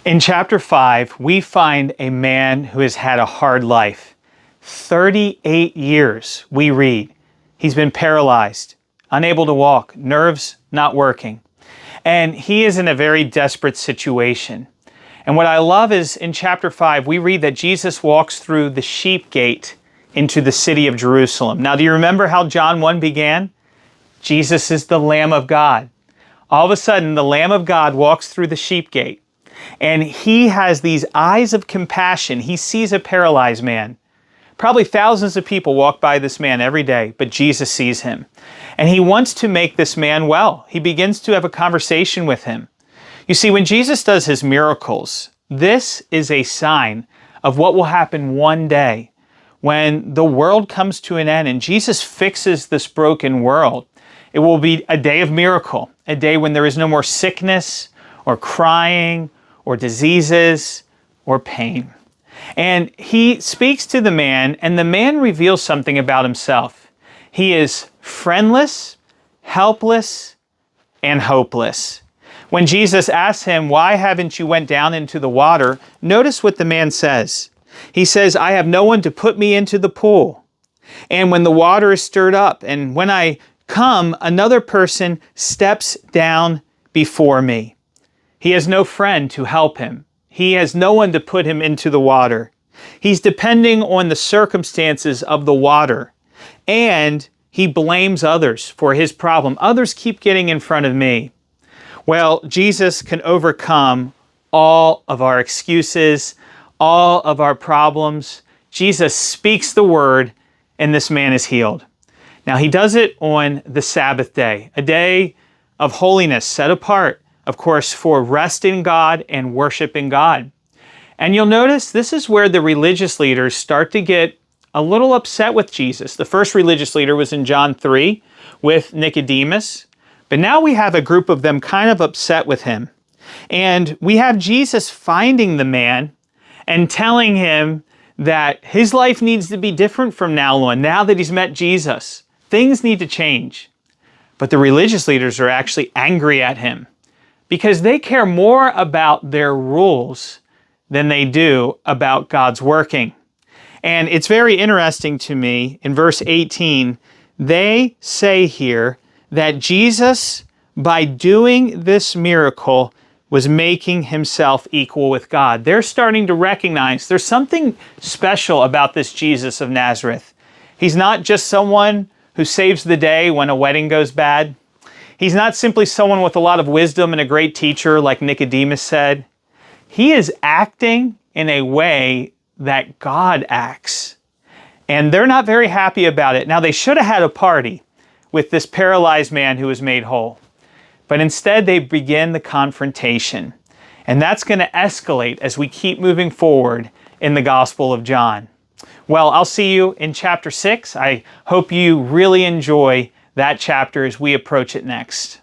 In chapter 5, we find a man who has had a hard life. 38 years, we read. He's been paralyzed, unable to walk, nerves not working. And he is in a very desperate situation. And what I love is in chapter 5, we read that Jesus walks through the sheep gate into the city of Jerusalem. Now, do you remember how John 1 began? Jesus is the Lamb of God. All of a sudden, the Lamb of God walks through the sheep gate. And he has these eyes of compassion. He sees a paralyzed man. Probably thousands of people walk by this man every day, but Jesus sees him. And he wants to make this man well. He begins to have a conversation with him. You see, when Jesus does his miracles, this is a sign of what will happen one day when the world comes to an end and Jesus fixes this broken world. It will be a day of miracle, a day when there is no more sickness or crying or diseases or pain. And he speaks to the man, and the man reveals something about himself. He is friendless, helpless, and hopeless. When Jesus asks him, "Why haven't you went down into the water?" notice what the man says. He says, "I have no one to put me into the pool. And when the water is stirred up, and when I come, another person steps down before me." He has no friend to help him. He has no one to put him into the water. He's depending on the circumstances of the water. And he blames others for his problem. Others keep getting in front of me. Well, Jesus can overcome all of our excuses, all of our problems. Jesus speaks the word, and this man is healed. Now, he does it on the Sabbath day, a day of holiness set apart, of course, for resting God and worshiping God. And you'll notice this is where the religious leaders start to get a little upset with Jesus. The first religious leader was in John 3 with Nicodemus, but now we have a group of them kind of upset with him. And we have Jesus finding the man and telling him that his life needs to be different from now on, now that he's met Jesus. Things need to change. But the religious leaders are actually angry at him because they care more about their rules than they do about God's working. And it's very interesting to me, in verse 18, they say here that Jesus, by doing this miracle, was making himself equal with God. They're starting to recognize there's something special about this Jesus of Nazareth. He's not just someone who saves the day when a wedding goes bad. He's not simply someone with a lot of wisdom and a great teacher like Nicodemus said. He is acting in a way that God acts. And they're not very happy about it. Now, they should have had a party with this paralyzed man who was made whole. But instead, they begin the confrontation. And that's going to escalate as we keep moving forward in the Gospel of John. Well, I'll see you in chapter 6. I hope you really enjoy that chapter as we approach it next.